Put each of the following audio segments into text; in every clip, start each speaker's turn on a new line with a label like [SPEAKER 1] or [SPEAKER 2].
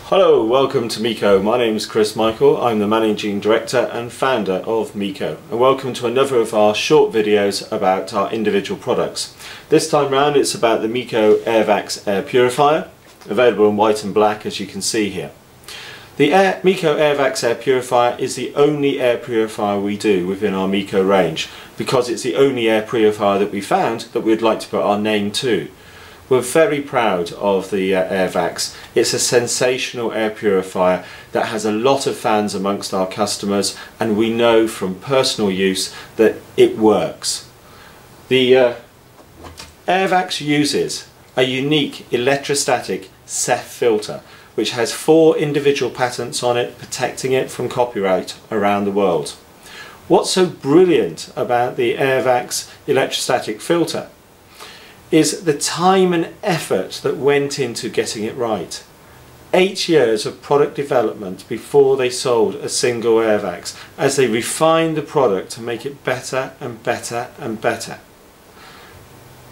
[SPEAKER 1] Hello, welcome to Meaco. My name is Chris Michael. I'm the Managing Director and Founder of Meaco. And welcome to another of our short videos about our individual products. This time round it's about the Meaco Airvax Air Purifier, available in white and black as you can see here. The Meaco Airvax Air Purifier is the only air purifier we do within our Meaco range, because it's the only air purifier that we found that we'd like to put our name to. We're very proud of the Airvax. It's a sensational air purifier that has a lot of fans amongst our customers, and we know from personal use that it works. The Airvax uses a unique electrostatic Ceph filter which has 4 individual patents on it, protecting it from copyright around the world. What's so brilliant about the Airvax electrostatic filter is the time and effort that went into getting it right. 8 years of product development before they sold a single Airvax, as they refined the product to make it better and better and better.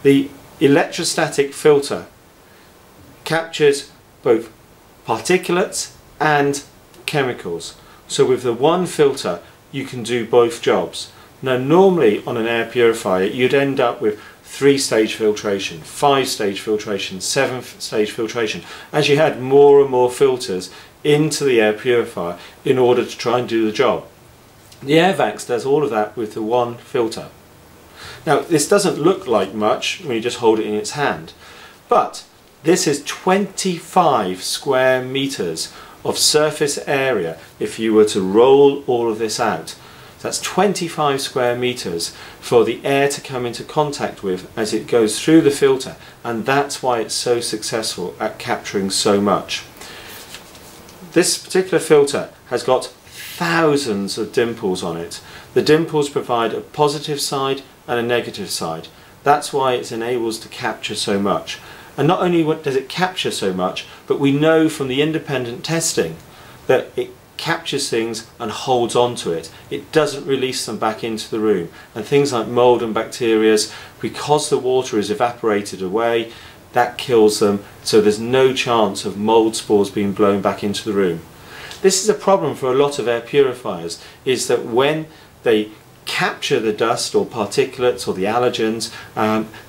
[SPEAKER 1] The electrostatic filter captures both particulates and chemicals. So with the one filter you can do both jobs. Now normally on an air purifier you'd end up with 3-stage filtration, 5-stage filtration, 7-stage filtration, as you had more and more filters into the air purifier in order to try and do the job. The Airvax does all of that with the one filter. Now this doesn't look like much when you just hold it in its hand, but this is 25 square meters of surface area if you were to roll all of this out. That's 25 square meters for the air to come into contact with as it goes through the filter, and that's why it's so successful at capturing so much. This particular filter has got thousands of dimples on it. The dimples provide a positive side and a negative side. That's why it enables to capture so much. And not only does it capture so much, but we know from the independent testing that it captures things and holds on to it. It doesn't release them back into the room. And things like mold and bacteria, because the water is evaporated away, that kills them, so there's no chance of mold spores being blown back into the room. This is a problem for a lot of air purifiers, is that when they capture the dust or particulates or the allergens,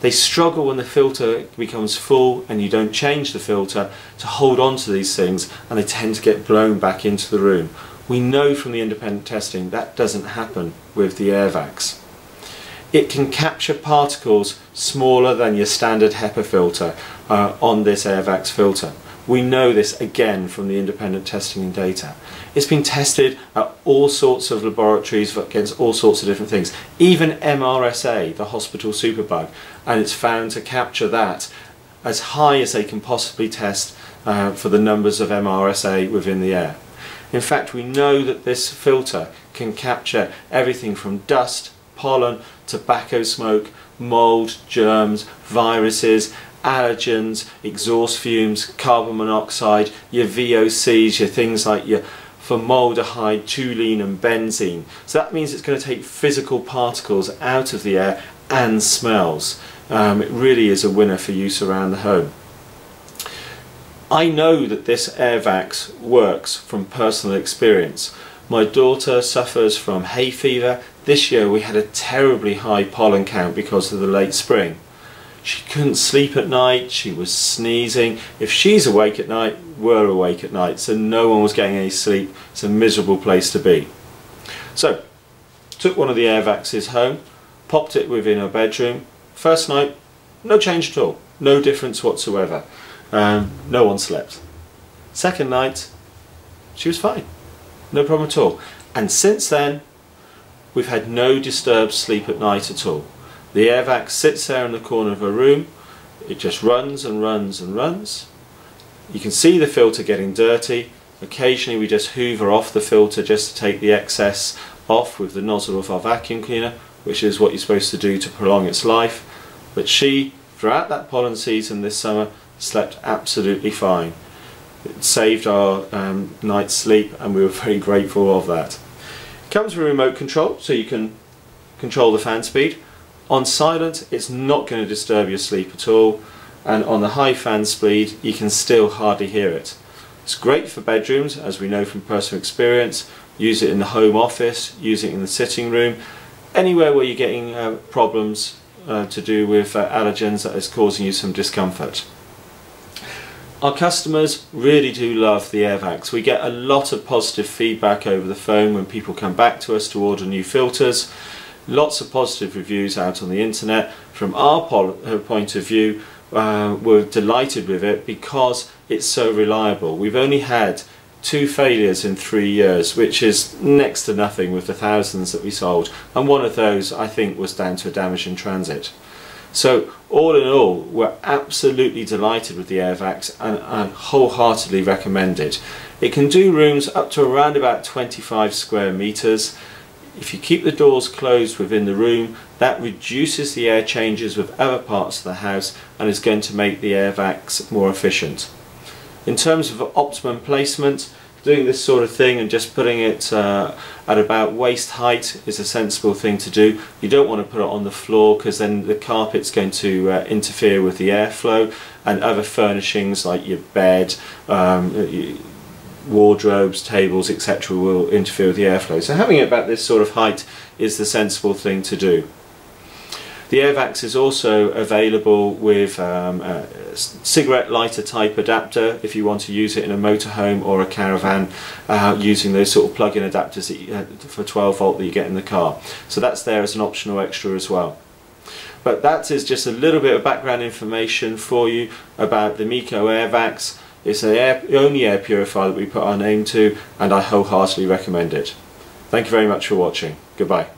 [SPEAKER 1] they struggle when the filter becomes full and you don't change the filter to hold on to these things, and they tend to get blown back into the room. We know from the independent testing that doesn't happen with the Airvax. It can capture particles smaller than your standard HEPA filter on this Airvax filter. We know this again from the independent testing and data. It's been tested at all sorts of laboratories against all sorts of different things, even MRSA, the hospital superbug, and it's found to capture that as high as they can possibly test for the numbers of MRSA within the air. In fact, we know that this filter can capture everything from dust, pollen, tobacco smoke, mold, germs, viruses, allergens, exhaust fumes, carbon monoxide, your VOCs, your things like your formaldehyde, toluene and benzene. So that means it's going to take physical particles out of the air and smells. It really is a winner for use around the home. I know that this Airvax works from personal experience. My daughter suffers from hay fever. This year we had a terribly high pollen count because of the late spring. She couldn't sleep at night, she was sneezing. If she's awake at night, we're awake at night, so no one was getting any sleep. It's a miserable place to be. So, took one of the Airvaxes home, popped it within her bedroom. First night, no change at all, no difference whatsoever. No one slept. Second night, she was fine, no problem at all. And since then, we've had no disturbed sleep at night at all. The Airvax sits there in the corner of her room, it just runs and runs and runs. You can see the filter getting dirty. Occasionally we just hoover off the filter just to take the excess off with the nozzle of our vacuum cleaner, which is what you're supposed to do to prolong its life. But she, throughout that pollen season this summer, slept absolutely fine. It saved our night's sleep, and we were very grateful of that. It comes with remote control, so you can control the fan speed. On silent, it's not going to disturb your sleep at all, and on the high fan speed you can still hardly hear it. It's great for bedrooms, as we know from personal experience. Use it in the home office, use it in the sitting room, anywhere where you're getting problems to do with allergens that is causing you some discomfort. Our customers really do love the Airvax. We get a lot of positive feedback over the phone when people come back to us to order new filters. Lots of positive reviews out on the internet. From our point of view, we're delighted with it because it's so reliable. We've only had 2 failures in 3 years, which is next to nothing with the thousands that we sold, and one of those I think was down to a damage in transit. So all in all, we're absolutely delighted with the Airvax and wholeheartedly recommend it. It can do rooms up to around about 25 square meters. If you keep the doors closed within the room, that reduces the air changes with other parts of the house and is going to make the Airvax more efficient. In terms of optimum placement, doing this sort of thing and just putting it at about waist height is a sensible thing to do. You don't want to put it on the floor because then the carpet's going to interfere with the airflow, and other furnishings like your bed, wardrobes, tables, etc. will interfere with the airflow. So having it about this sort of height is the sensible thing to do. The Airvax is also available with a cigarette lighter type adapter if you want to use it in a motorhome or a caravan, using those sort of plug-in adapters that for 12 volt that you get in the car. So that's there as an optional extra as well. But that is just a little bit of background information for you about the Meaco Airvax. It's the only air purifier that we put our name to, and I wholeheartedly recommend it. Thank you very much for watching. Goodbye.